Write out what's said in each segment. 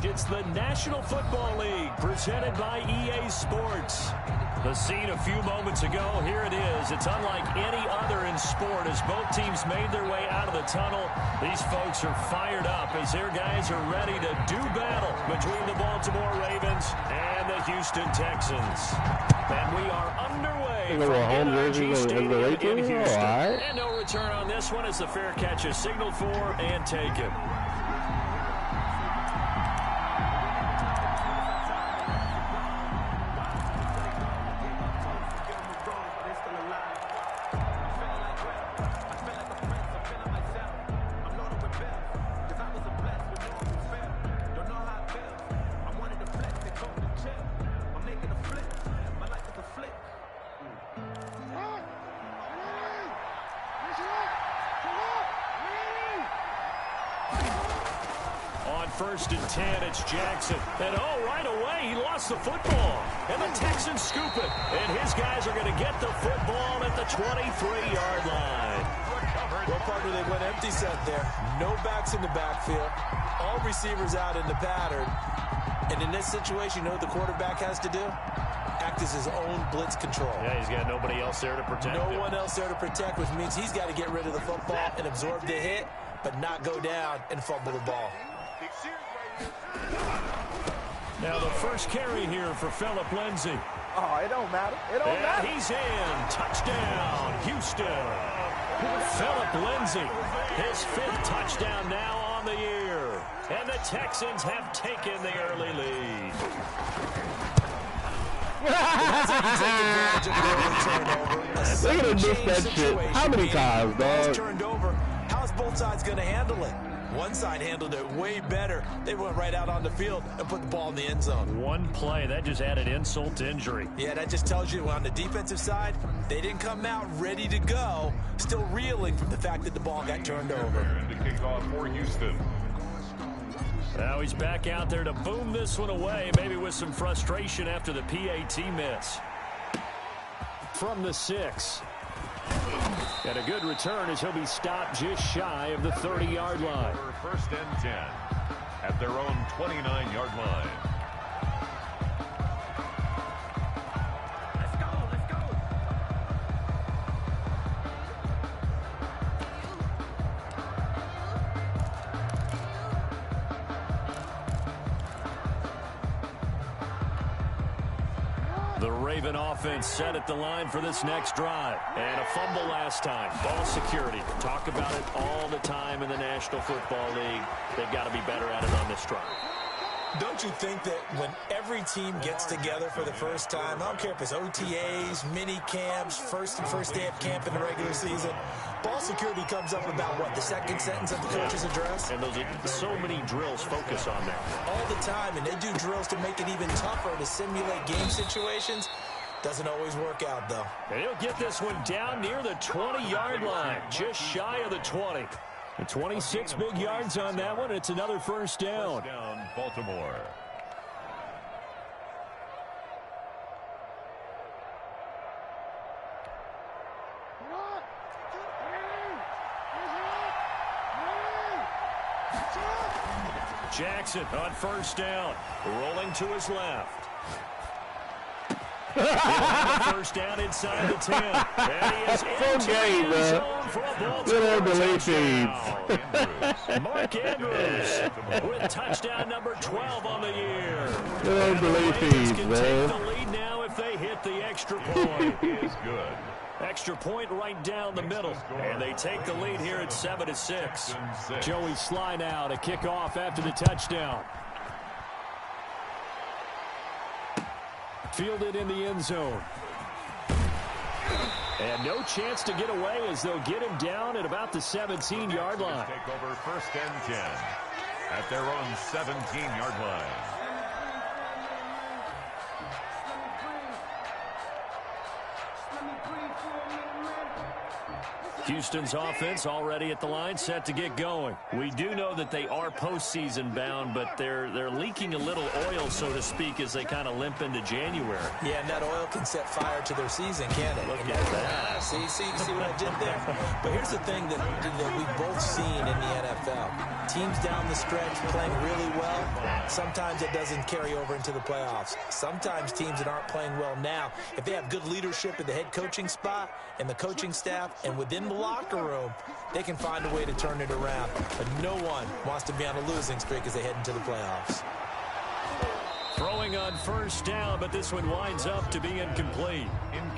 It's the National Football League presented by EA Sports. The scene a few moments ago, here it is. It's unlike any other in sport as both teams made their way out of the tunnel. These folks are fired up as their guys are ready to do battle between the Baltimore Ravens and the Houston Texans. And we are underway from NRG Stadium in Houston. And no return on this one as the fair catch is signaled for and taken. First and 10, it's Jackson. And right away, he lost the football. And the Texans scoop it. And his guys are going to get the football at the 23-yard line. Well, partner, they went empty set there. No backs in the backfield. All receivers out in the pattern. And in this situation, you know what the quarterback has to do? Act as his own blitz control. Yeah, he's got nobody else there to protect him. No one else there to protect, which means he's got to get rid of the football and absorb the hit, but not go down and fumble the ball. Now the first carry here for Phillip Lindsay. Oh, it don't matter. It don't matter. He's in. Touchdown, Houston. Phillip Lindsay, his 5th touchdown now on the year. And the Texans have taken the early lead. They're going to miss that shit. How many times, dog? Turned over. How's both sides going to handle it? One side handled it way better. They went right out on the field and put the ball in the end zone. One play, that just added insult to injury. Yeah, that just tells you on the defensive side, they didn't come out ready to go, still reeling from the fact that the ball got turned over. And the kickoff for Houston. Now he's back out there to boom this one away, maybe with some frustration after the PAT miss. From the 6. And a good return as he'll be stopped just shy of the 30-yard line. First and 10 at their own 29-yard line. The Raven offense set at the line for this next drive. And a fumble last time. Ball security. Talk about it all the time in the National Football League. They've got to be better at it on this drive. Don't you think that when every team gets together for the first time, I don't care if it's OTAs, mini camps, first day of camp in the regular season, ball security comes up about, what, the second sentence of the coach's address? And those are so many drills focus on that. All the time, and they do drills to make it even tougher to simulate game situations. Doesn't always work out, though. And he'll get this one down near the 20-yard line, just shy of the 20. And 26 big yards on that one. It's another first down. First down, Baltimore. Jackson on first down, rolling to his left. First down inside the 10. And he is into the end zone for a Baltimore touchdown. Mark Andrews with touchdown number 12 on the year. Good belief Ravens can man. take the lead now if they hit the extra point. Is good. Extra point right down the middle. And they take the lead here at 7-6. Joey Sly now to kick off after the touchdown. Fielded in the end zone. And no chance to get away as they'll get him down at about the 17-yard line. Take over first and 10 at their own 17-yard line. Houston's offense already at the line, set to get going. We do know that they are postseason bound, but they're leaking a little oil, so to speak, as they kind of limp into January. Yeah, and that oil can set fire to their season, can't it? Look at that. See what I did there? But here's the thing that we've both seen in the NFL. Teams down the stretch playing really well. Sometimes it doesn't carry over into the playoffs. Sometimes teams that aren't playing well now, if they have good leadership in the head coaching spot and the coaching staff and within the locker room, they can find a way to turn it around. But no one wants to be on a losing streak as they head into the playoffs. Throwing on first down, but this one winds up to be incomplete.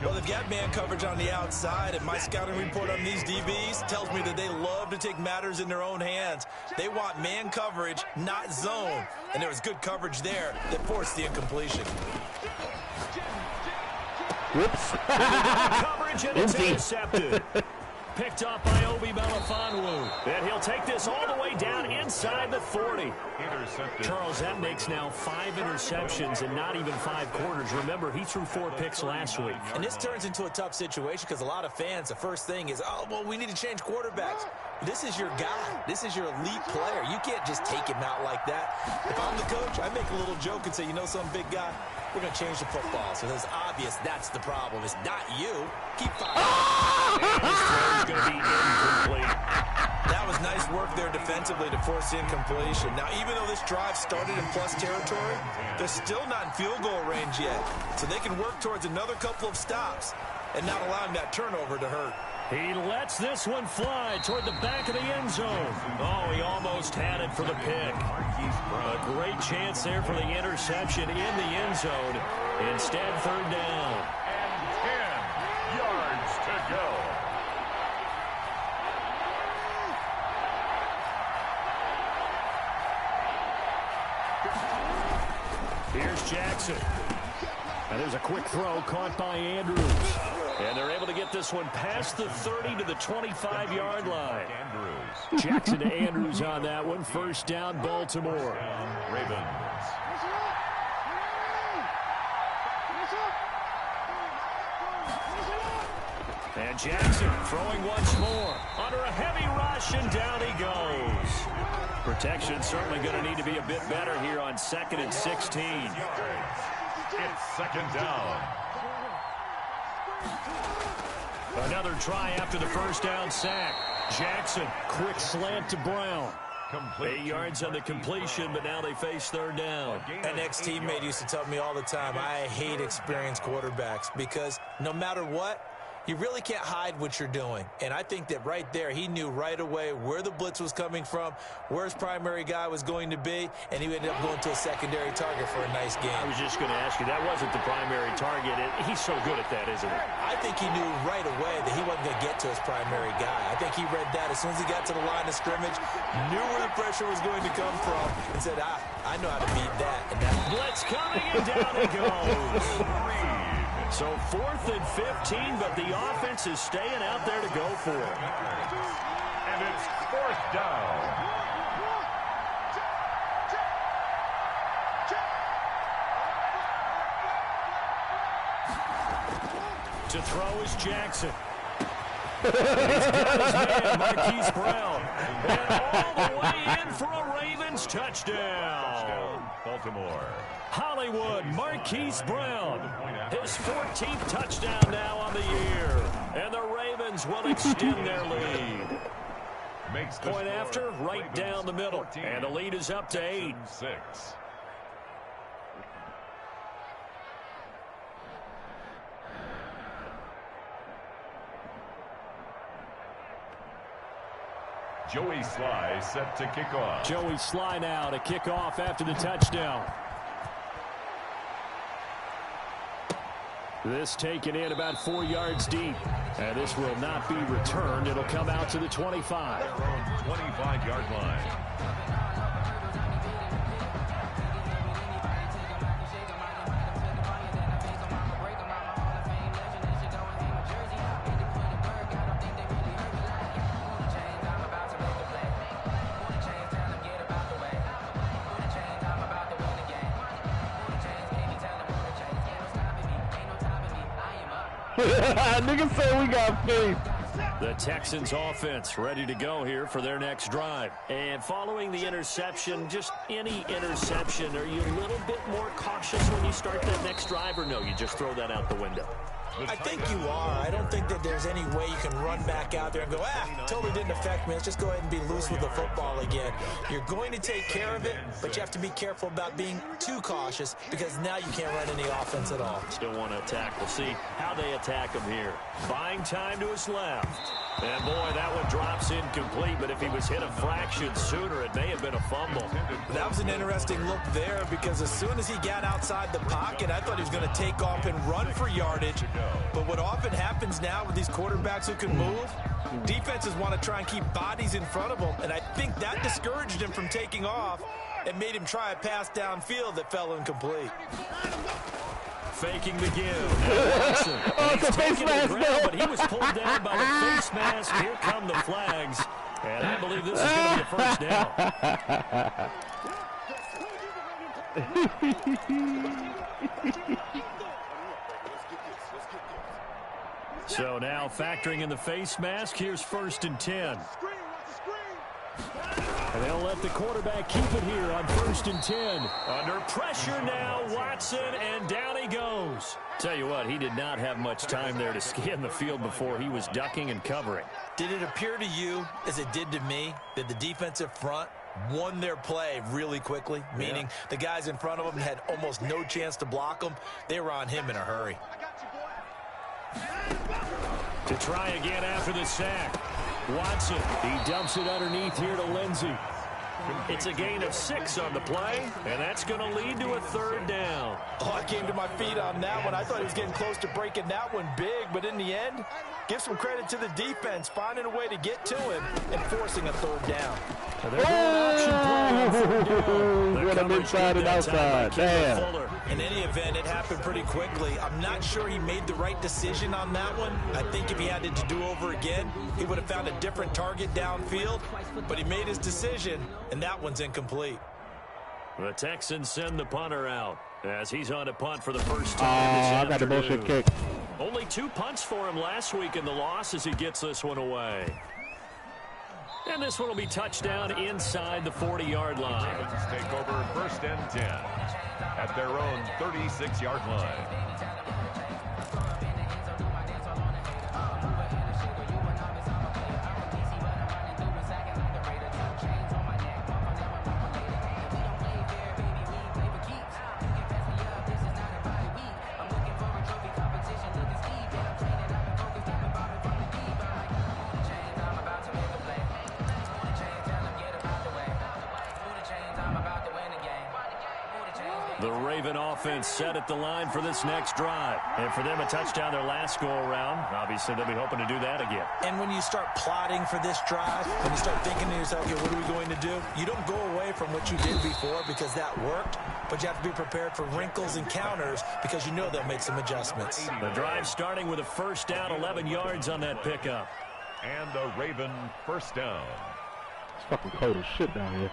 Well, they've got man coverage on the outside, and my scouting report on these DBs tells me that they love to take matters in their own hands. They want man coverage, not zone. And there was good coverage there that forced the incompletion. Whoops. Coverage and it's intercepted. Picked up by Obi Melifonwu. And he'll take this all the way down inside the 40. Intercepted. Charles, that makes now 5 interceptions in not even 5 quarters. Remember, he threw 4 picks last week. And this turns into a tough situation because a lot of fans, the first thing is, oh, well, we need to change quarterbacks. This is your guy. This is your elite player. You can't just take him out like that. If I'm the coach, I make a little joke and say, you know, some big guy, we're going to change the football. So it's obvious that's the problem. It's not you. Keep firing. And his throw is going to be incomplete. That was nice work there defensively to force incompletion. Now, even though this drive started in plus territory, they're still not in field goal range yet. So they can work towards another couple of stops and not allowing that turnover to hurt. He lets this one fly toward the back of the end zone. Oh, he almost had it for the pick. A great chance there for the interception in the end zone. Instead, third down. And 10 yards to go. Here's Jackson. And there's a quick throw caught by Andrews. And they're able to get this one past the 30 to the 25-yard line. Andrews. Jackson to Andrews on that one. First down, Baltimore. Ravens. And Jackson throwing once more. Under a heavy rush, and down he goes. Protection certainly going to need to be a bit better here on 2nd and 16. It's second down. Another try after the first down sack. Jackson, quick slant to Brown. Complete. 8 yards on the completion, but now they face third down. An ex-teammate used to tell me all the time, I hate experienced quarterbacks because no matter what, you really can't hide what you're doing. And I think that right there, he knew right away where the blitz was coming from, where his primary guy was going to be, and he ended up going to a secondary target for a nice game. I was just going to ask you, that wasn't the primary target. He's so good at that, isn't he? I think he knew right away that he wasn't going to get to his primary guy. I think he read that as soon as he got to the line of scrimmage, knew where the pressure was going to come from, and said, I know how to beat that. And that blitz coming, and down he goes. So 4th and 15, but the offense is staying out there to go for it. And it's 4th down. To throw is Jackson. He's got his man, Marquise Brown. And all the way in for a Ravens touchdown. Baltimore. Hollywood, Marquise Brown. His 14th touchdown now on the year. And the Ravens will extend their lead. Makes the Point score. after, right Ravens down the middle. 14, And the lead is up to 8. Texans 6. Joey Sly set to kick off. Joey Sly now to kick off after the touchdown. This taken in about 4 yards deep. And this will not be returned. It'll come out to the 25. Their own 25-yard line. Niggas say we got faith. The Texans offense ready to go here for their next drive. And following the interception, just any interception, are you a little bit more cautious when you start that next drive, or no, you just throw that out the window? I think you are. I don't think that there's any way you can run back out there and go, totally didn't affect me. Let's just go ahead and be loose with the football again. You're going to take care of it, but you have to be careful about being too cautious because now you can't run any offense at all. Still want to attack. We'll see how they attack him here. Buying time to his left. And, boy, that one drops incomplete, but if he was hit a fraction sooner, it may have been a fumble. That was an interesting look there because as soon as he got outside the pocket, I thought he was going to take off and run for yardage. But what often happens now with these quarterbacks who can move, defenses want to try and keep bodies in front of them, and I think that discouraged him from taking off and made him try a pass downfield that fell incomplete. Faking the give. Watson. It's a face mask, but he was pulled down by the face mask. Here come the flags. And I believe this is going to be a first down. So now factoring in the face mask, here's 1st and 10. And they'll let the quarterback keep it here on 1st and 10. Under pressure now, Watson, and down he goes. Tell you what, he did not have much time there to scan the field before he was ducking and covering. Did it appear to you, as it did to me, that the defensive front won their play really quickly? Meaning the guys in front of them had almost no chance to block them. They were on him in a hurry. To try again after the sack. Watson, he dumps it underneath here to Lindsey. It's a gain of 6 on the play, and that's going to lead to a 3rd down. Oh, I came to my feet on that one. I thought he was getting close to breaking that one big, but in the end, give some credit to the defense, finding a way to get to him and forcing a 3rd down. What an inside and outside. Damn. In any event, it happened pretty quickly. I'm not sure he made the right decision on that one. I think if he had it to do over again, he would have found a different target downfield, but he made his decision, and that one's incomplete. The Texans send the punter out as he's on to punt for the first time. I got the bullshit kick. Only 2 punts for him last week in the loss as he gets this one away. And this one will be touchdown inside the 40-yard line. Texans take over 1st and 10 at their own 36-yard line. The Raven offense set at the line for this next drive. And for them, a touchdown their last go-around. Obviously, they'll be hoping to do that again. And when you start plotting for this drive, when you start thinking to yourself, okay, what are we going to do? You don't go away from what you did before because that worked, but you have to be prepared for wrinkles and counters because you know they'll make some adjustments. The drive starting with a first down, 11 yards on that pickup. And a Raven first down. It's fucking cold as shit down here.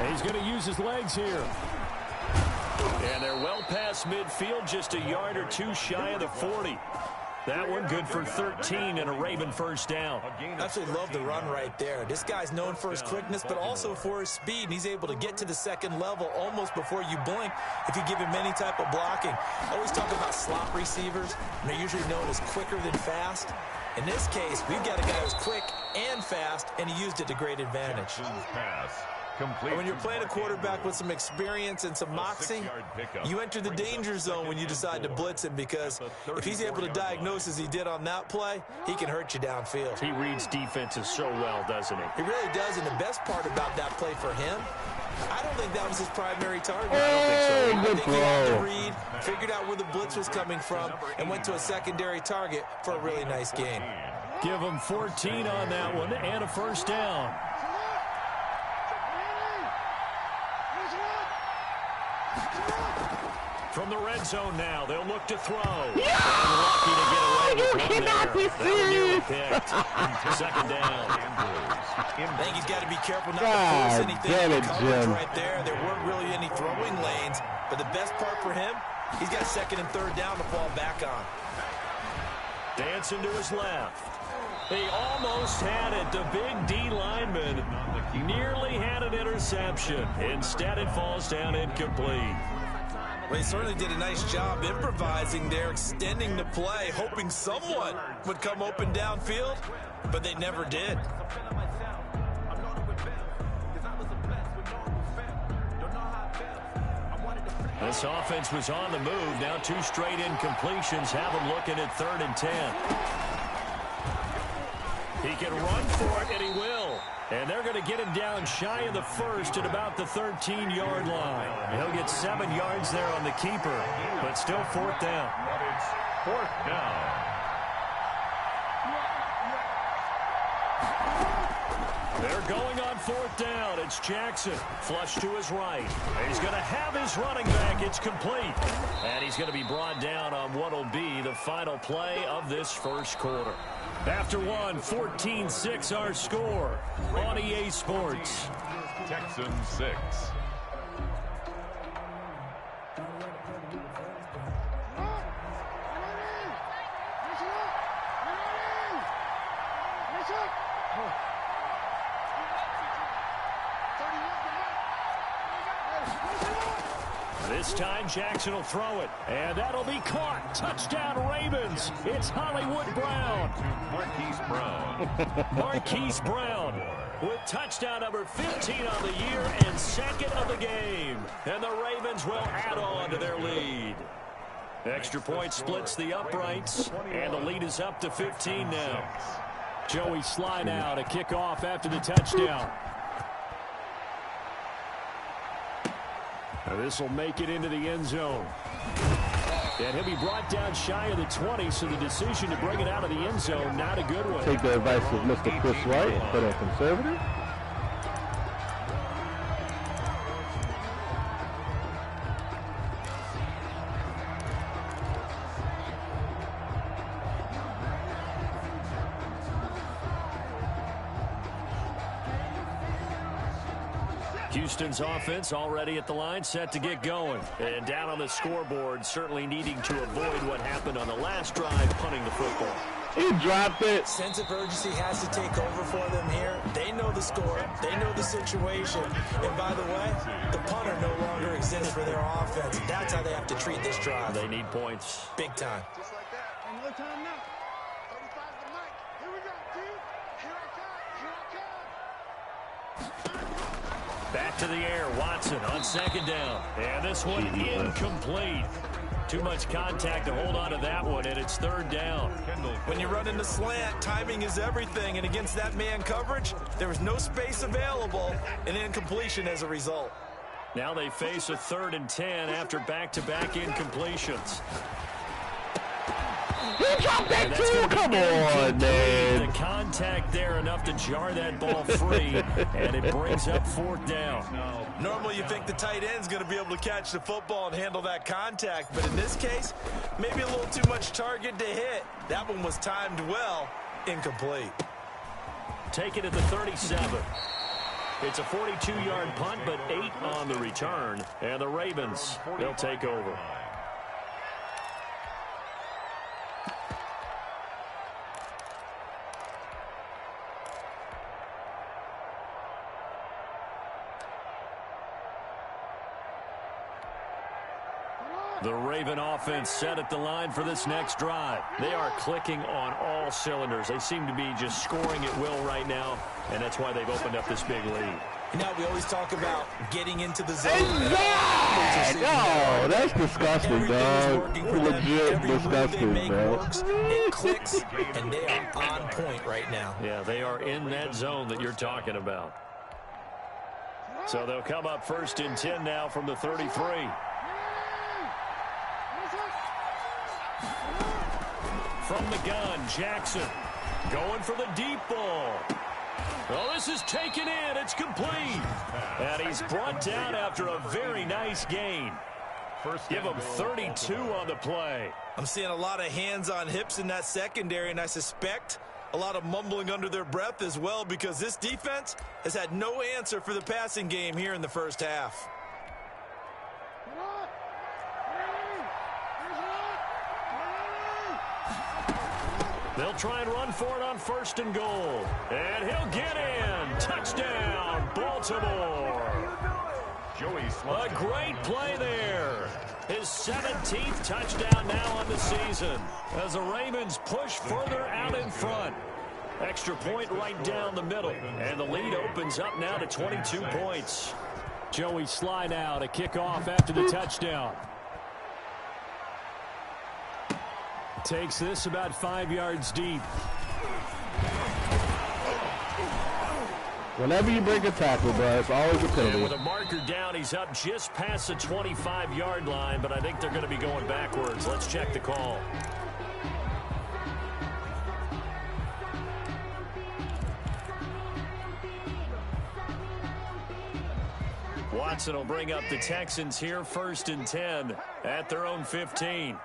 He's going to use his legs here. And they're well past midfield, just a yard or 2 shy of the 40. That one good for 13 and a Raven first down. I absolutely love the run right there. This guy's known for his quickness, but also for his speed. And he's able to get to the second level almost before you blink if you give him any type of blocking. I always talk about slot receivers, and they're usually known as quicker than fast. In this case, we've got a guy who's quick and fast, and he used it to great advantage. And when you're playing a quarterback with some experience and some moxie, you enter the danger zone when you decide to blitz him, because if he's able to diagnose as he did on that play, he can hurt you downfield. He reads defenses so well, doesn't he? He really does, and the best part about that play for him, I don't think that was his primary target. I don't think so. I think he had to read, figured out where the blitz was coming from, and went to a secondary target for a really nice gain. Give him 14 on that one and a first down. From From the red zone now, they'll look to throw. Yeah! Lucky to get away with You one cannot there. be That one nearly serious. picked. Second down. I think he's got to be careful not to God force anything damn in it, coverage Jim. right there. There weren't really any throwing lanes, but the best part for him, he's got second and third down to fall back on. Dancing to his left. He almost had it. The big D lineman nearly had an interception. Instead, it falls down incomplete. Well, he certainly did a nice job improvising there, extending the play, hoping someone would come open downfield, but they never did. This offense was on the move. Now 2 straight incompletions have them looking at 3rd and 10. He can run for it, and he will. And they're going to get him down shy of the first at about the 13-yard line. He'll get 7 yards there on the keeper, but still 4th down. It's 4th down. They're going on 4th down. It's Jackson. Flush to his right. He's going to have his running back. It's complete. And he's going to be brought down on what will be the final play of this first quarter. After one, 14-6 our score on EA Sports. Texans 6. This time Jackson will throw it, and that'll be caught. Touchdown Ravens. It's Hollywood Brown. Marquise Brown. Marquise Brown with touchdown number 15 on the year and 2nd of the game. And the Ravens will add on to their lead. Extra point splits the uprights, and the lead is up to 15 now. Joey Sly now to kick off after the touchdown. This will make it into the end zone. And he'll be brought down shy of the 20, so the decision to bring it out of the end zone, not a good one. Take the advice of Mr. Chris White and put on conservative. Houston's offense already at the line, set to get going. And down on the scoreboard, certainly needing to avoid what happened on the last drive, punting the football. He dropped it. Sense of urgency has to take over for them here. They know the score. They know the situation. And by the way, the punter no longer exists for their offense. That's how they have to treat this drive. They need points. Big time. Just like that. And no time now. 35 the mic. Here we go, dude. Here I come. Here I come. Back to the air, Watson on 2nd down. And this one incomplete. Too much contact to hold on to that one, and it's 3rd down. When you run in the slant, timing is everything. And against that man coverage, there was no space available, and incompletion as a result. Now they face a 3rd and 10 after back-to-back incompletions. He dropped that too. Come on, man. The contact there enough to jar that ball free, and it brings up 4th down. Normally you think the tight end's going to be able to catch the football and handle that contact, but in this case, maybe a little too much target to hit. That one was timed well, incomplete. Take it at the 37. It's a 42-yard punt, but 8 on the return, and the Ravens, they'll take over. The Raven offense set at the line for this next drive. They are clicking on all cylinders. They seem to be just scoring at will right now, and that's why they've opened up this big lead. Now we always talk about getting into the zone. Oh, that's disgusting, dog. Legit disgusting, man. It clicks, and they are on point right now. Yeah, they are in that zone that you're talking about. So they'll come up 1st and 10 now from the 33. From the gun, Jackson going for the deep ball. Oh, this is taken in. It's complete. And he's brought down after a very nice gain. Give them 32 on the play. I'm seeing a lot of hands on hips in that secondary, and I suspect a lot of mumbling under their breath as well, because this defense has had no answer for the passing game here in the first half. They'll try and run for it on 1st and goal. And he'll get in. Touchdown, Baltimore. A great play there. His 17th touchdown now on the season as the Ravens push further out in front. Extra point right down the middle. And the lead opens up now to 22 points. Joey Sly now to kick off after the touchdown. Takes this about 5 yards deep. Whenever you break a tackle, bro, it's always a penalty. And with a marker down, he's up just past the 25-yard line, but I think they're going to be going backwards. Let's check the call. Watson will bring up the Texans here, 1st and 10 at their own 15.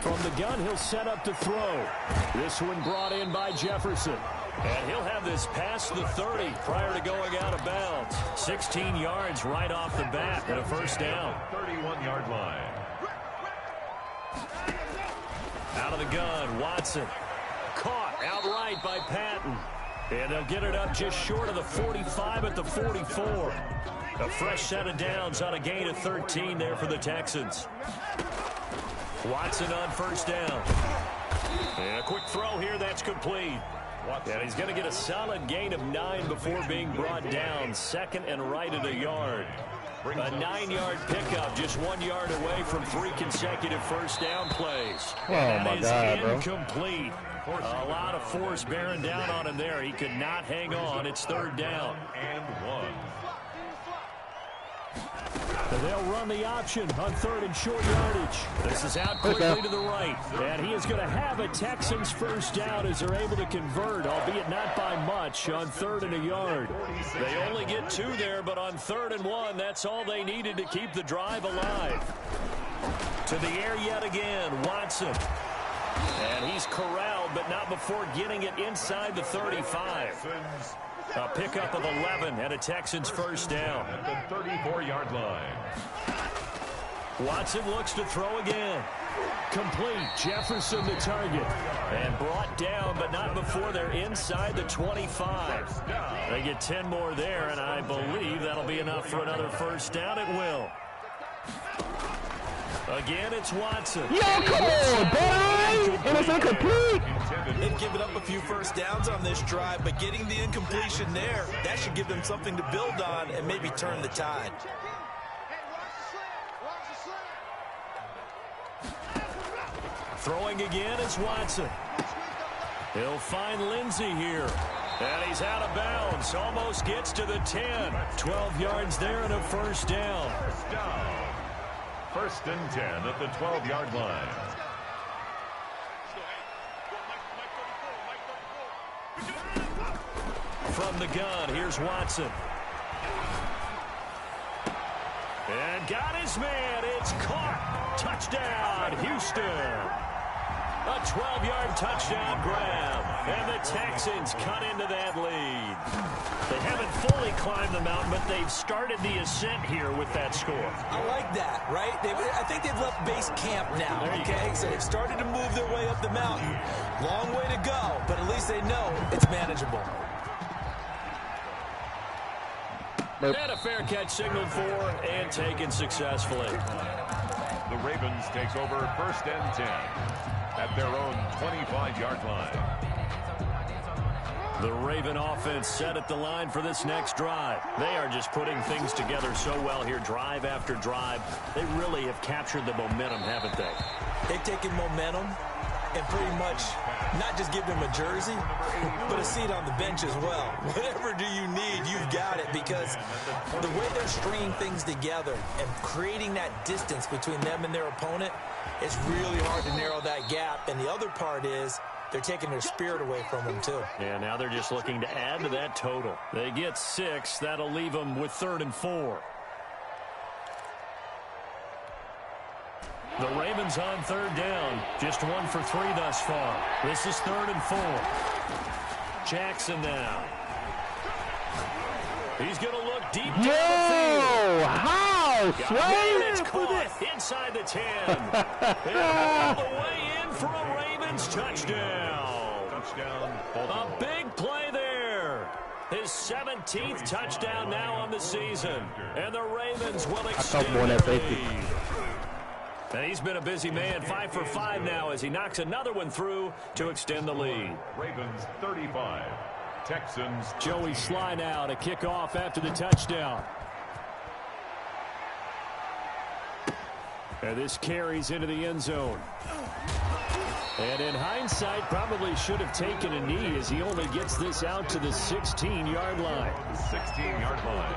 From the gun, he'll set up to throw. This one brought in by Jefferson. And he'll have this past the 30 prior to going out of bounds. 16 yards right off the bat and a 1st down. 31-yard line. Out of the gun, Watson. Caught outright by Patton. And they'll get it up just short of the 45 at the 44. A fresh set of downs on a gain of 13 there for the Texans. Watson on 1st down. And a quick throw here, that's complete. And he's going to get a solid gain of 9 before being brought down. 2nd and right at a yard. A 9-yard pickup, just 1 yard away from 3 consecutive 1st down plays. Oh, my God, bro. Incomplete. A lot of force bearing down on him there. He could not hang on. It's 3rd down. And 1. They'll run the option on 3rd and short yardage. This is out quickly to the right. And he is going to have a Texans 1st down as they're able to convert, albeit not by much, on 3rd and a yard. They only get 2 there, but on 3rd and 1, that's all they needed to keep the drive alive. To the air yet again, Watson. And he's corralled, but not before getting it inside the 35. A pickup of 11 and a Texans 1st down. At the 34-yard line. Watson looks to throw again. Complete. Jefferson the target. And brought down, but not before they're inside the 25. They get 10 more there, and I believe that'll be enough for another 1st down. It will. Again, it's Watson. Yo, come on, boy! And it's incomplete. They've given up a few 1st downs on this drive, but getting the incompletion there, that should give them something to build on and maybe turn the tide. Throwing again is Watson. He'll find Lindsey here. And he's out of bounds. Almost gets to the 10. 12 yards there and a 1st down. 1st down. 1st and 10 at the 12-yard line. From the gun, here's Watson. And got his man. It's caught. Touchdown, Houston. A 12-yard touchdown grab. And the Texans cut into that lead. They haven't fully climbed the mountain, but they've started the ascent here with that score. I like that, right? I think they've left base camp now, okay? So they've started to move their way up the mountain. Long way to go, but at least they know it's manageable. And a fair catch signaled for and taken successfully. The Ravens takes over 1st and 10 at their own 25-yard line. The Raven offense set at the line for this next drive. They are just putting things together so well here, drive after drive. They really have captured the momentum, haven't they? They've taken momentum and pretty much not just give them a jersey, but a seat on the bench as well. Whatever do you need, you've got it, because the way they're stringing things together and creating that distance between them and their opponent, it's really hard to narrow that gap. And the other part is they're taking their spirit away from them, too. Yeah, now they're just looking to add to that total. They get 6. That'll leave them with 3rd and 4. The Ravens on third down. Just 1 for 3 thus far. This is 3rd and 4. Jackson now. He's going to look deep down the field. How? It's caught inside the 10. And all the way in for a Ravens touchdown. A big play there. His 17th touchdown now on the season. And the Ravens will extend their lead. And he's been a busy man, 5 for 5 now as he knocks another one through to extend the lead. Ravens 35, Texans. Joey Sly now to kick off after the touchdown. And this carries into the end zone. And in hindsight, probably should have taken a knee as he only gets this out to the 16-yard line. The 16-yard line.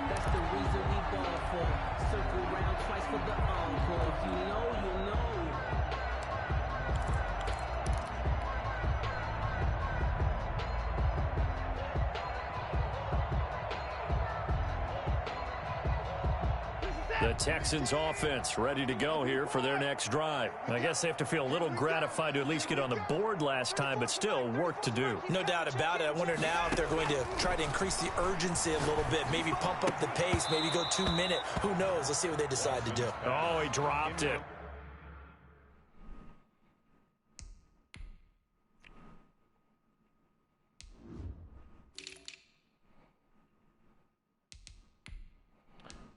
That's the reason we ball for. Circle round twice for the encore. You know. The Texans offense ready to go here for their next drive. I guess they have to feel a little gratified to at least get on the board last time, but still work to do. No doubt about it. I wonder now if they're going to try to increase the urgency a little bit, maybe pump up the pace, maybe go 2-minute. Who knows? Let's see what they decide to do. Oh, he dropped it.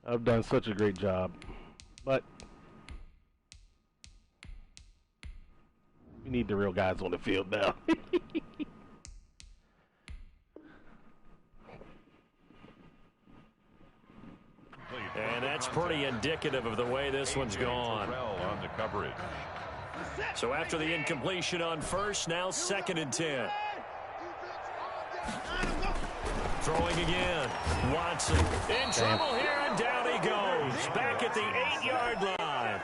I've done such a great job, but we need the real guys on the field now. And that's pretty indicative of the way this one's gone. On the coverage. So after the incompletion on first, now 2nd and 10. Throwing again. Watson in trouble here, and down he goes. Back at the 8-yard line.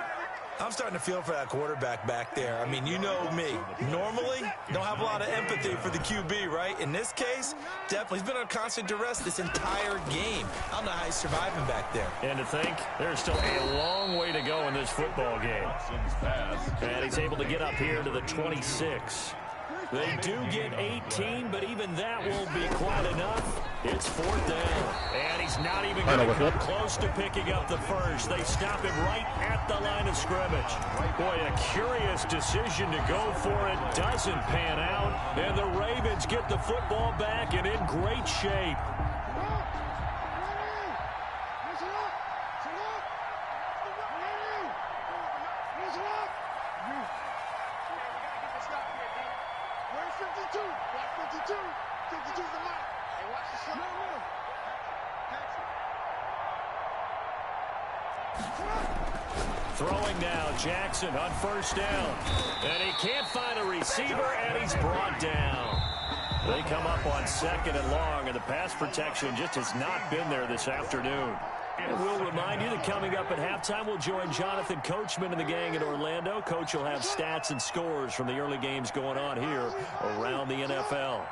I'm starting to feel for that quarterback back there. I mean, you know me. Normally, don't have a lot of empathy for the QB, right? In this case, definitely. He's been on constant duress this entire game. I don't know how he's surviving back there. And to think, there's still a long way to go in this football game. And he's able to get up here to the 26. They do get 18, but even that won't be quite enough. It's 4th down. And he's not even going to come close to picking up the first. They stop him right at the line of scrimmage. Boy, a curious decision to go for it. Doesn't pan out. And the Ravens get the football back and in great shape. Throwing now, Jackson on 1st down. And he can't find a receiver, and he's brought down. They come up on 2nd and long, and the pass protection just has not been there this afternoon. And we'll remind you that coming up at halftime, we'll join Jonathan Coachman and the gang in Orlando. Coach will have stats and scores from the early games going on here around the NFL.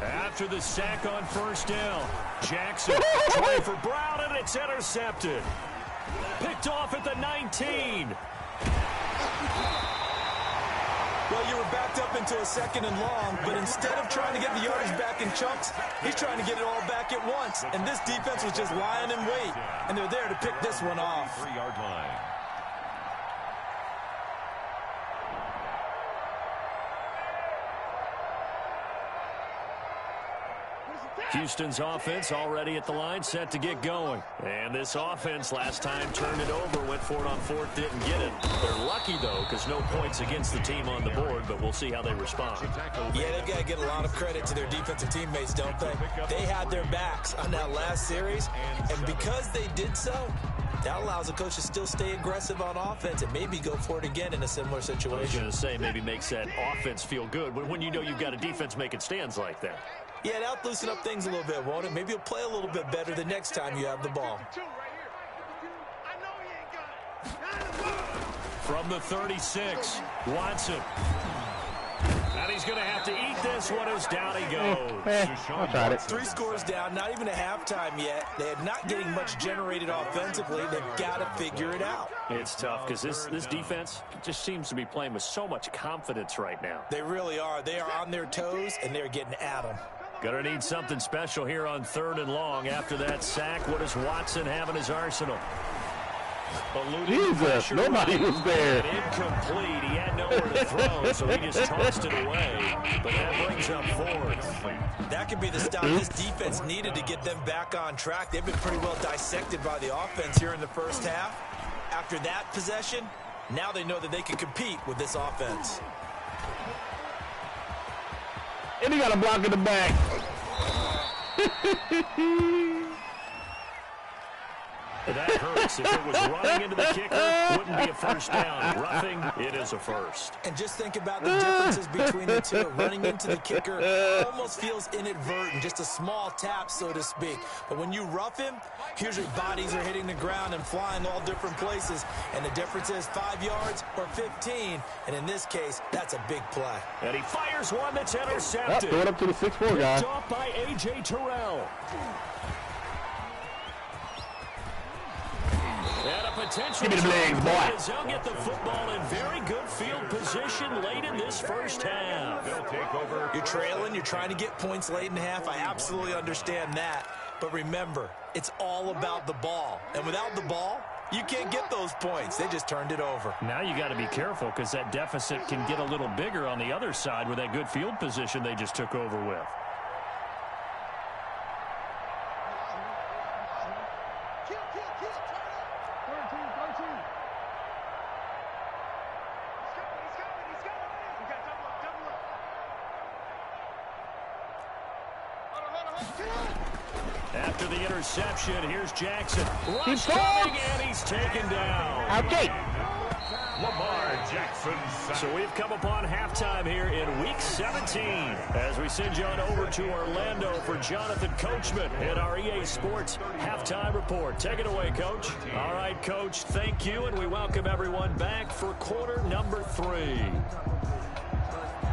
After the sack on 1st down, Jackson trying for Brown, and it's intercepted. Picked off at the 19. Well, you were backed up into a 2nd and long, but instead of trying to get the yardage back in chunks, he's trying to get it all back at once. And this defense was just lying in wait, and they're there to pick this one off. 3-yard line. Where's the Houston's offense already at the line, set to get going. And this offense last time turned it over, went for it on fourth, didn't get it. They're lucky, though, because no points against the team on the board, but we'll see how they respond. Yeah, they've got to get a lot of credit to their defensive teammates, don't they? They had their backs on that last series, and because they did so, that allows the coach to still stay aggressive on offense and maybe go for it again in a similar situation. I was going to say maybe makes that offense feel good, but when you know you've got a defense making stands like that. Yeah, that'll loosen up things a little bit, won't it? Maybe you'll play a little bit better the next time you have the ball. From the 36, Watson. And he's going to have to eat this one as down he goes. 3 scores down, not even a halftime yet. They're not getting much generated offensively. They've got to figure it out. It's tough because this defense just seems to be playing with so much confidence right now. They really are. They are on their toes, and they're getting at them. Going to need something special here on 3rd and long. After that sack, what does Watson have in his arsenal? Jesus, nobody was there. Incomplete. He had nowhere to throw, so he just tossed it away. But that brings up 4th. That could be the stop this defense needed to get them back on track. They've been pretty well dissected by the offense here in the first half. After that possession, now they know that they can compete with this offense. And he got a block in the back. That hurts. If it was running into the kicker, wouldn't be a first down. Roughing, it is a first. And just think about the differences between the two. Running into the kicker almost feels inadvertent, just a small tap, so to speak. But when you rough him, usually bodies are hitting the ground and flying all different places. And the difference is 5 yards or 15. And in this case, that's a big play. And he fires one that's intercepted. Throw it up to the 6'4" guy. Stopped by A.J. Terrell. And a potential give me the legs, boy. as they'll get the football in very good field position late in this first half. They'll take over. You're trailing, you're trying to get points late in the half. I absolutely understand that. But remember, it's all about the ball. And without the ball, you can't get those points. They just turned it over. Now you got to be careful because that deficit can get a little bigger on the other side with that good field position they just took over with. After the interception, here's Jackson. Rush coming, and he's taken down. Okay. Lamar Jackson. So we've come upon halftime here in Week 17 as we send you on over to Orlando for Jonathan Coachman in our EA Sports Halftime Report. Take it away, Coach. All right, Coach, thank you, and we welcome everyone back for quarter number 3.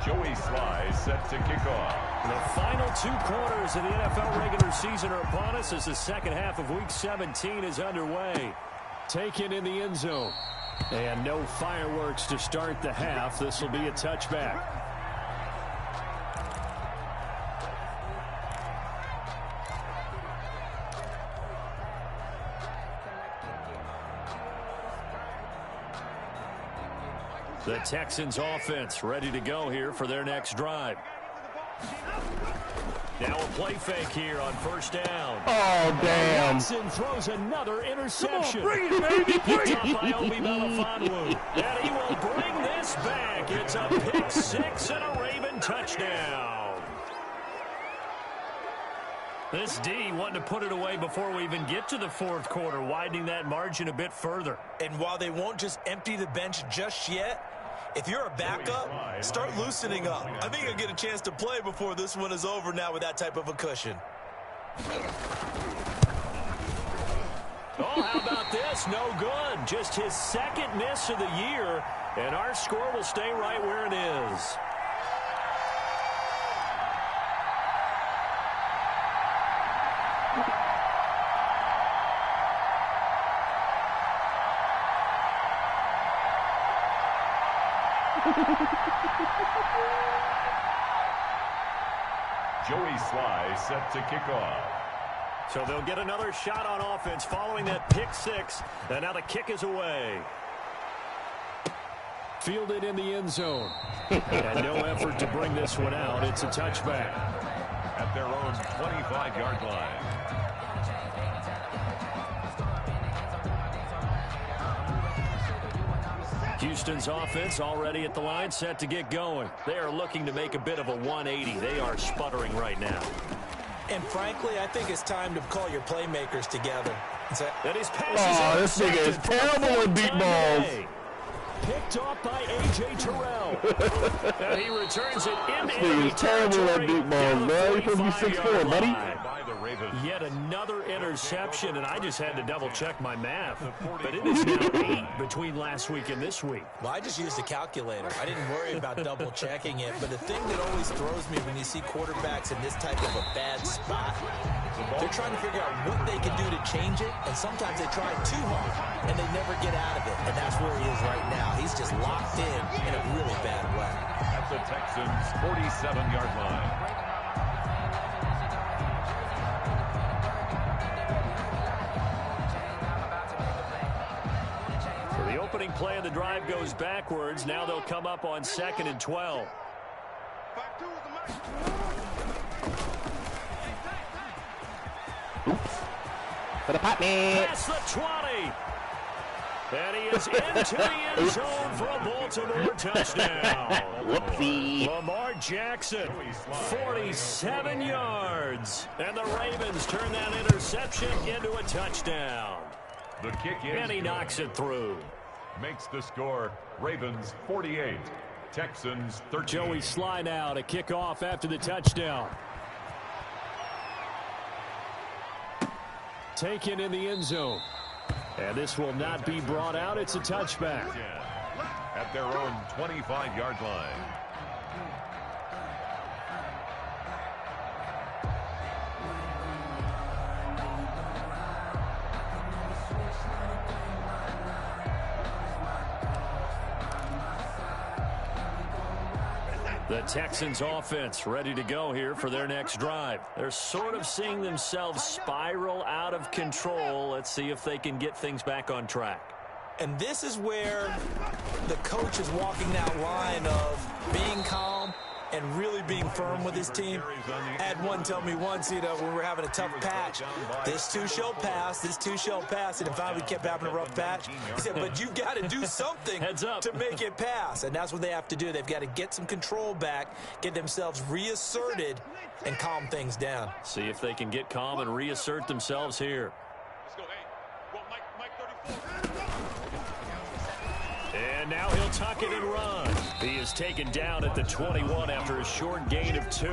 Joey Sly set to kick off. The final 2 quarters of the NFL regular season are upon us as the second half of Week 17 is underway. Taken in the end zone. And no fireworks to start the half. This will be a touchback. The Texans offense ready to go here for their next drive. Now a play fake here on first down. Oh, damn. Watson throws another interception. Come on, bring it, baby, bring Picked it. up by Obi Melifonwu. And he will bring this back. It's a pick 6 and a Raven touchdown. This D wanting to put it away before we even get to the 4th quarter, widening that margin a bit further. And while they won't just empty the bench just yet, if you're a backup, start loosening up. I think you'll get a chance to play before this one is over now with that type of a cushion. Oh, how about this? No good. Just his 2nd miss of the year, and our score will stay right where it is. Joey Sly set to kick off. So they'll get another shot on offense following that pick 6. And now the kick is away. Fielded in the end zone. And no effort to bring this one out. It's a touchback. at their own 25-yard line. Houston's offense already at the line, set to get going. They are looking to make a bit of a 180. They are sputtering right now. And frankly, I think it's time to call your playmakers together. That his pass this nigga is terrible with deep balls. Picked off by A.J. Terrell. And he returns it into He's terrible at deep balls, bro. He's supposed to be 6'4", buddy. Yet another interception, and I just had to double-check my math. But it is now 8 between last week and this week. Well, I just used a calculator. I didn't worry about double-checking it. But the thing that always throws me when you see quarterbacks in this type of a bad spot, they're trying to figure out what they can do to change it, and sometimes they try too hard, and they never get out of it. And that's where he is right now. He's just locked in a really bad way. At the Texans' 47-yard line. The opening play of the drive goes backwards. Now they'll come up on 2nd and 12. Oops. For the pot man. Past the 20. And he is into the end zone for a Baltimore touchdown. Whoopsie. Lamar Jackson, 47 yards. And the Ravens turn that interception into a touchdown. The kick is and he knocks it through. Makes the score Ravens 48, Texans 13. Joey Sly now to kick off after the touchdown. Taken in the end zone. And this will not be brought out. It's a touchback. At their own 25-yard line. The Texans offense ready to go here for their next drive. They're sort of seeing themselves spiral out of control. Let's see if they can get things back on track. And this is where the coach is walking that line of being calm and really being firm with his team. I had one tell me once, when we're having a tough patch, this too shall pass, this too shall pass. And if I kept having a rough patch, he said, but you've got to do something to make it pass. And that's what they have to do. They've got to get some control back, get themselves reasserted, and calm things down. See if they can get calm and reassert themselves here. And now he'll tuck it and run. He is taken down at the 21 after a short gain of 2.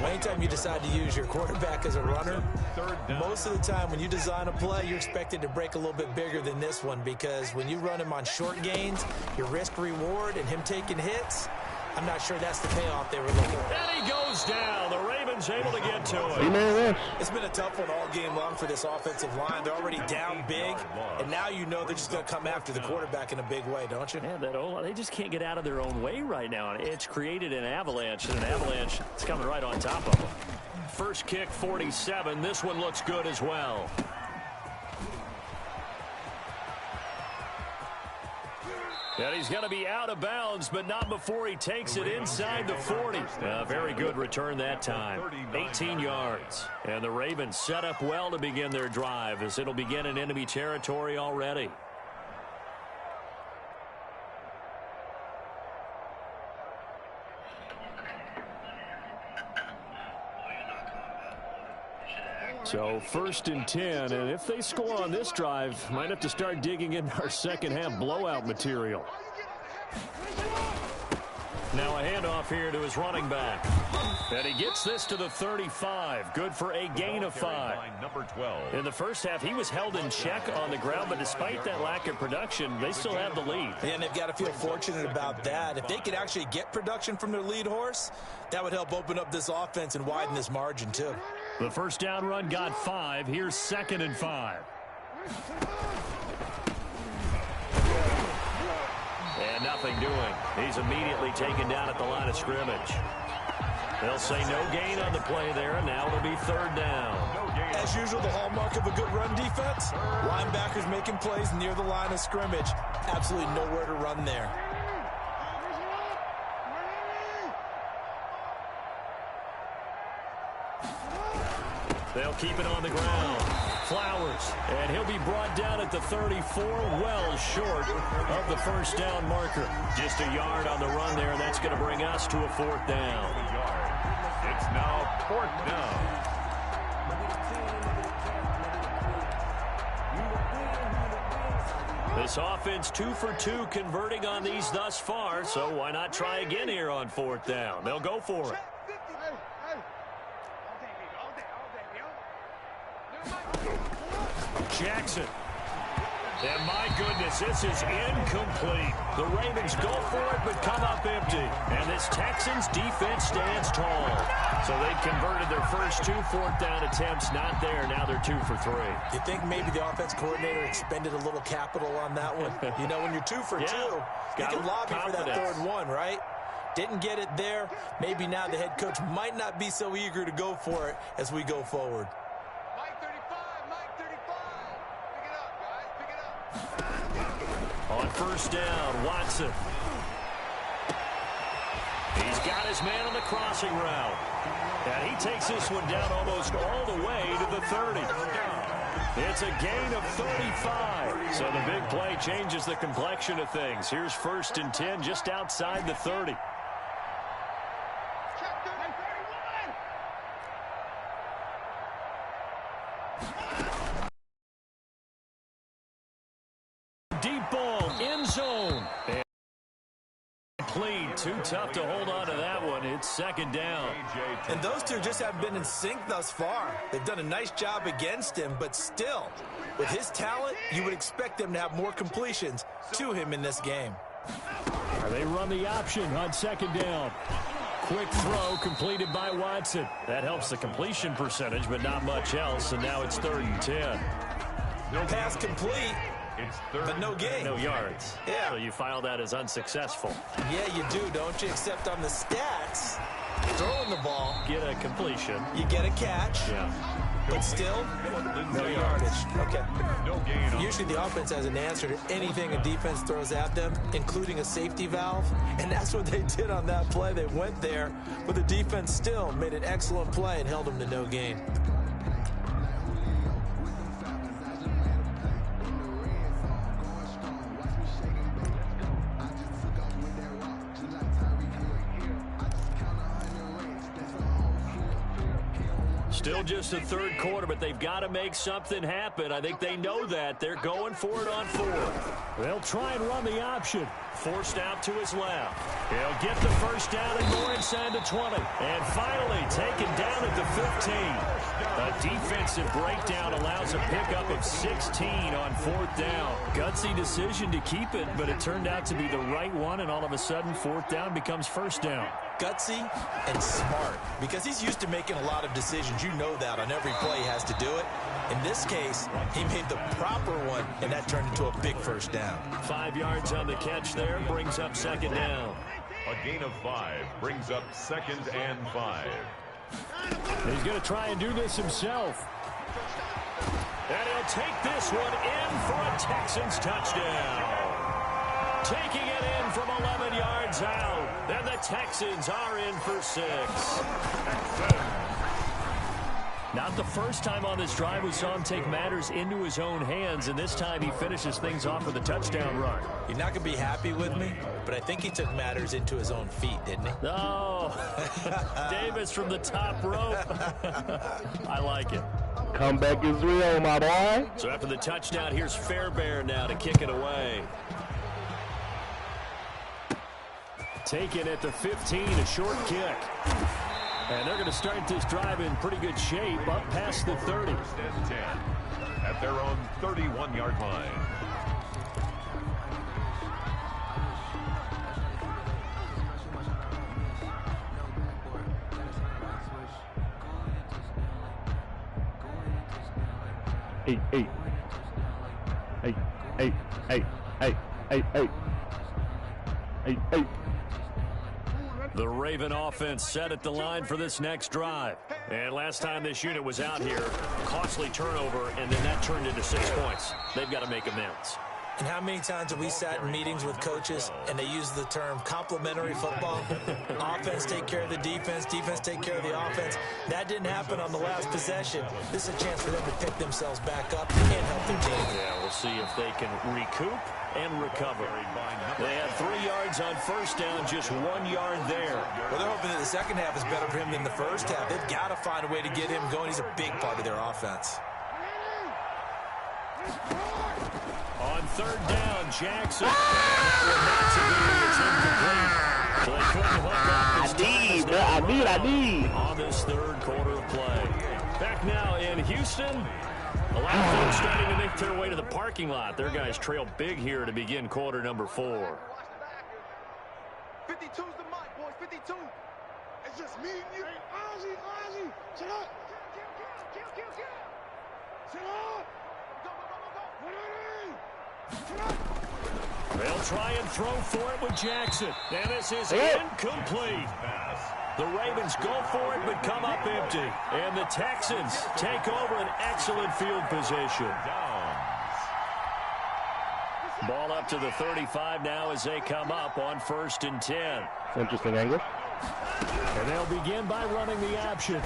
Anytime you decide to use your quarterback as a runner, most of the time when you design a play, you're expected to break a little bit bigger than this one, because when you run him on short gains, your risk-reward and him taking hits, I'm not sure that's the payoff they were looking for. And he goes down. The Ravens able to get to it. It's been a tough one all game long for this offensive line. They're already down big, and now you know they're just going to come after the quarterback in a big way, don't you? Yeah, they just can't get out of their own way right now. It's created an avalanche, and an avalanche is coming right on top of them. First kick, 47. This one looks good as well. And he's going to be out of bounds, but not before he takes it inside the 40. Very good return that time. 18 yards. And the Ravens set up well to begin their drive, as it'll begin in enemy territory already. So 1st and 10, and if they score on this drive, might have to start digging in our second half blowout material. Now a handoff here to his running back. And he gets this to the 35. Good for a gain of 5. Number 12. In the first half, he was held in check on the ground, but despite that lack of production, they still have the lead. And they've got to feel fortunate about that. If they could actually get production from their lead horse, that would help open up this offense and widen this margin too. The first down run got 5. Here's 2nd and 5. And nothing doing. He's immediately taken down at the line of scrimmage. They'll say no gain on the play there, and now it'll be 3rd down. As usual, the hallmark of a good run defense, linebackers making plays near the line of scrimmage. Absolutely nowhere to run there. They'll keep it on the ground. Flowers, and he'll be brought down at the 34, well short of the first down marker. Just a yard on the run there, and that's going to bring us to a 4th down. It's now 4th down. This offense 2 for 2 converting on these thus far, so why not try again here on 4th down? They'll go for it. Jackson. And my goodness, this is incomplete. The Ravens go for it, but come up empty. And this Texans defense stands tall. So they've converted their first 2 4th down attempts. Not there. Now they're 2 for 3. You think maybe the offense coordinator expended a little capital on that one? You know, when you're 2 for 2, you can lobby for that 3rd one, right? Didn't get it there. Maybe now the head coach might not be so eager to go for it as we go forward. On first down, Watson. He's got his man on the crossing route. And he takes this one down almost all the way to the 30. It's a gain of 35. So the big play changes the complexion of things. Here's 1st and 10 just outside the 30. Deep ball, end zone. And complete. Too tough to hold on to that one. It's 2nd down. And those two just haven't been in sync thus far. They've done a nice job against him, but still, with his talent, you would expect them to have more completions to him in this game. They run the option on 2nd down. Quick throw completed by Watson. That helps the completion percentage, but not much else. And now it's 3rd and 10. Pass complete. But no gain. No yards. Yeah. So you file that as unsuccessful. Yeah, you do, don't you? Except on the stats, throwing the ball. Get a completion. You get a catch. Yeah. But still, no yardage. Okay. No gain. Usually the offense has an answer to anything a defense throws at them, including a safety valve. And that's what they did on that play. They went there, but the defense still made an excellent play and held them to no gain. Still just the 3rd quarter, but they've got to make something happen. I think they know that. They're going for it on 4th. They'll try and run the option. Forced out to his left. He'll get the first down and more inside the 20. And finally taken down at the 15. A defensive breakdown allows a pickup of 16 on 4th down. Gutsy decision to keep it, but it turned out to be the right one, and all of a sudden 4th down becomes 1st down. Gutsy and smart, because he's used to making a lot of decisions. You know that on every play he has to do it. In this case, he made the proper one, and that turned into a big 1st down. 5 yards on the catch there, brings up 2nd down. A gain of 5 brings up 2nd and 5. He's going to try and do this himself. And he'll take this one in for a Texans touchdown. Taking it in from 11 yards out. And the Texans are in for 6. Not the first time on this drive we saw him take matters into his own hands, and this time he finishes things off with a touchdown run. You're not going to be happy with me, but I think he took matters into his own feet, didn't he? Oh, Davis from the top rope. I like it. Comeback is real, my boy. So after the touchdown, here's Fairbairn now to kick it away. Taken at the 15, a short kick. And they're going to start this drive in pretty good shape, up past the 30. 1st and 10 at their own 31-yard line. Hey, hey. Hey, hey, hey, hey, hey, hey. Hey, hey. The Raven offense set at the line for this next drive. And last time this unit was out here, costly turnover, and then that turned into 6 points. They've got to make amends. And how many times have we sat in meetings with coaches and they use the term complementary football? Offense take care of the defense, defense take care of the offense. That didn't happen on the last possession. This is a chance for them to pick themselves back up and help their team. Yeah, we'll see if they can recoup and recover. They had 3 yards on first down, just 1 yard there. Well, they're hoping that the second half is better for him than the first half. They've got to find a way to get him going. He's a big part of their offense. On third down, Jackson. That would not to be. It's incomplete. So they couldn't hook up this I need. on this third quarter of play. Back now in Houston. A lot of folks starting to make their way to the parking lot. Their guys trail big here to begin quarter number 4. 52's the mic, boys. 52. It's just me and you. Hey, Ozzy, chill out. Kill. Chill out. Go. They'll try and throw for it with Jackson. And this is incomplete. The Ravens go for it but come up empty. And the Texans take over an excellent field position. Ball up to the 35 now as they come up on 1st and 10. Interesting angle. And they'll begin by running the option.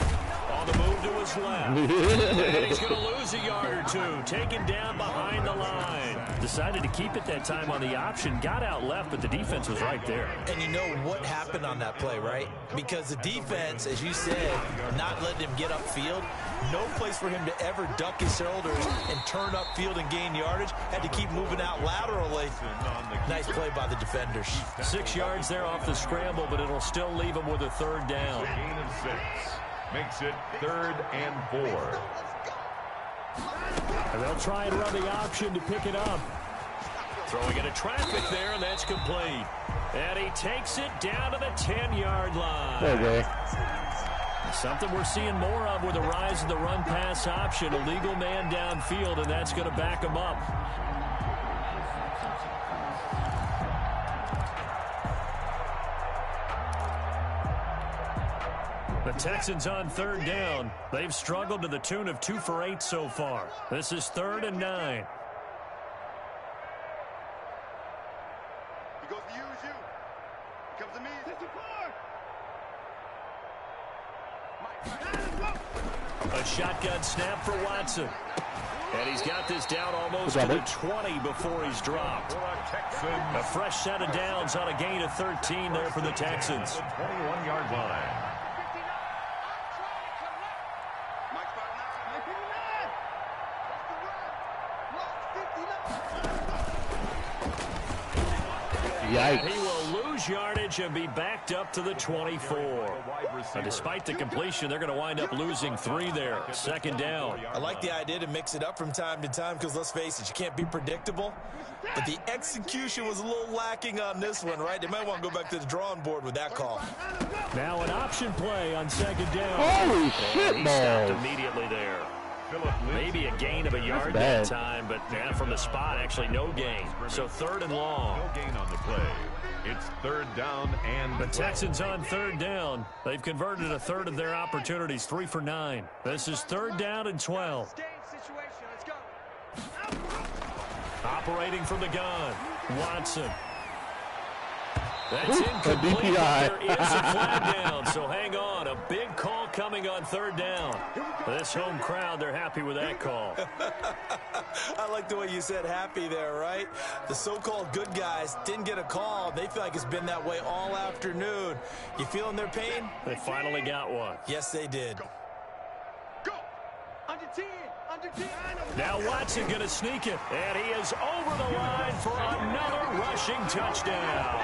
On the move to his left. And he's going to lose a yard or two. Taken down behind the line. Decided to keep it that time on the option. Got out left, but the defense was right there. And you know what happened on that play, right? Because the defense, as you said, not letting him get upfield. No place for him to ever duck his shoulders and turn upfield and gain yardage. Had to keep moving out laterally. Nice play by the defenders. 6 yards there off the scramble, but it'll still leave him with a third down. Gain of 6. Makes it 3rd and 4. And they'll try and run the option to pick it up. Throwing into traffic there, and that's complete. And he takes it down to the 10-yard line. Okay. Something we're seeing more of with the rise of the run-pass option. A legal man downfield, and that's going to back him up. The Texans on third down. They've struggled to the tune of 2 for 8 so far. This is 3rd and 9. He goes to use you. He comes to me. 54. A shotgun snap for Watson. And he's got this down almost to the 20 before he's dropped. A fresh set of downs on a gain of 13 there for the Texans. 21-yard line. Yikes. He will lose yardage and be backed up to the 24. And despite the completion, they're going to wind up losing 3 there. 2nd down. I like the idea to mix it up from time to time because, let's face it, you can't be predictable. But the execution was a little lacking on this one, right? They might want to go back to the drawing board with that call. Now an option play on 2nd down. Holy shit, He stopped man. immediately there. Maybe a gain of a yard that time, but from the spot, actually no gain. So 3rd and long. No gain on the play. It's 3rd down and The Texans on 3rd down. They've converted a third of their opportunities, 3 for 9. This is 3rd down and 12. Operating from the gun, Watson. That's incomplete. There is a flag down, so hang on. A big call coming on 3rd down. This home crowd, they're happy with that call. I like the way you said happy there, right? The so-called good guys didn't get a call. They feel like it's been that way all afternoon. You feeling their pain? They finally got one. Yes, they did. Go. Under 10. Under 10. Now Watson going to sneak it, and he is over the line for another rushing touchdown.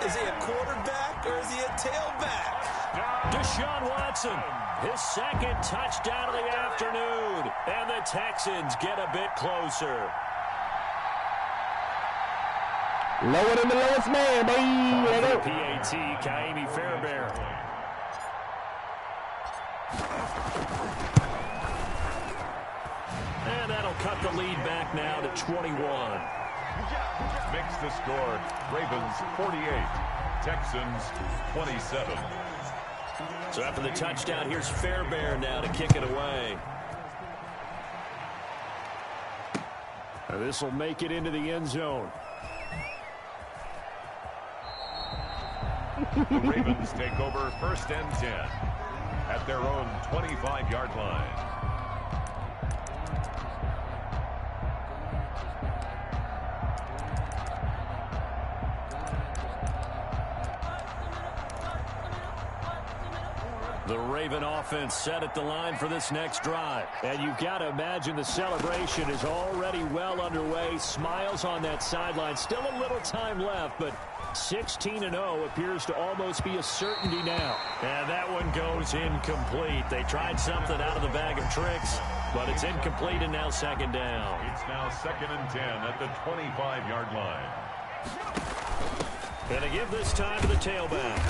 Is he a quarterback or is he a tailback? Deshaun Watson, his 2nd touchdown of the afternoon, and the Texans get a bit closer. Lower than the lowest man, baby. PAT, Kaimi Fairbairn. And that'll cut the lead back now to 21. makes the score. Ravens 48, Texans 27. So after the touchdown, here's Fairbairn now to kick it away. This will make it into the end zone. The Ravens take over 1st and 10 at their own 25-yard line. The Raven offense set at the line for this next drive. And you've got to imagine the celebration is already well underway. Smiles on that sideline. Still a little time left, but 16-0 appears to almost be a certainty now. And that one goes incomplete. They tried something out of the bag of tricks, but it's incomplete and now 2nd down. It's now 2nd and 10 at the 25-yard line. Going to give this time to the tailback.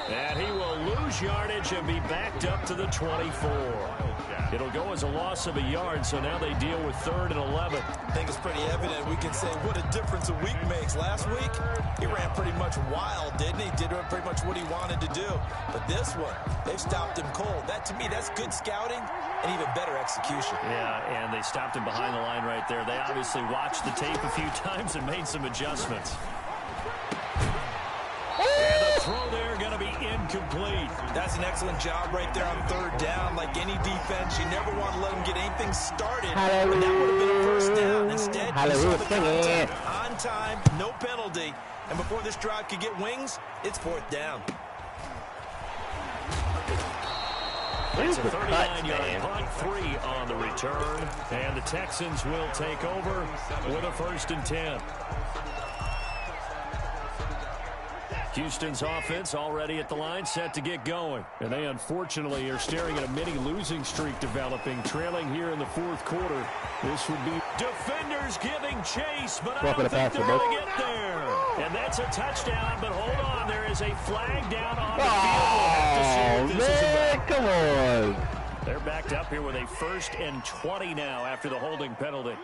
And he will lose yardage and be backed up to the 24. It'll go as a loss of a yard, so now they deal with 3rd and 11. I think it's pretty evident. We can say what a difference a week makes. Last week, he ran pretty much wild, didn't he? Did pretty much what he wanted to do. But this one, they've stopped him cold. That, to me, that's good scouting and even better execution. Yeah, and they stopped him behind the line right there. They obviously watched the tape a few times and made some adjustments. And the throw there going to be incomplete. That's an excellent job right there on 3rd down. Like any defense, you never want to let them get anything started. But that would have been a 1st down. Instead, you saw the contact on time, no penalty. And before this drive could get wings, it's 4th down. It's a 39-yard punt, 3 on the return. And the Texans will take over with a 1st and 10. Houston's offense already at the line, set to get going. And they unfortunately are staring at a mini losing streak developing, trailing here in the 4th quarter. This would be defenders giving chase, but I don't think they're going to get there. And that's a touchdown, but hold on, there is a flag down on the field. We'll have to see what this is about. Come on. They're backed up here with a 1st and 20 now after the holding penalty.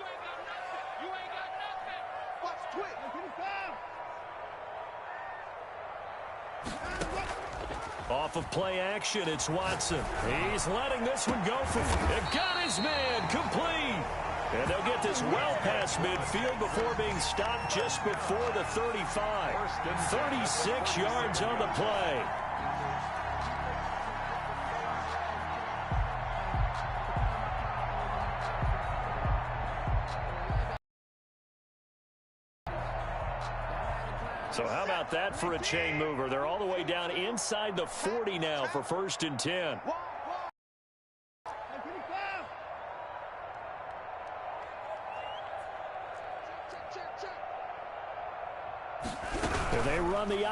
Off of play action, it's Watson. He's letting this one go for... They've got his man complete. And they'll get this well past midfield before being stopped just before the 35. 36 yards on the play. So how about that for a chain mover? They're all the way down inside the 40 now for 1st and 10. And they run the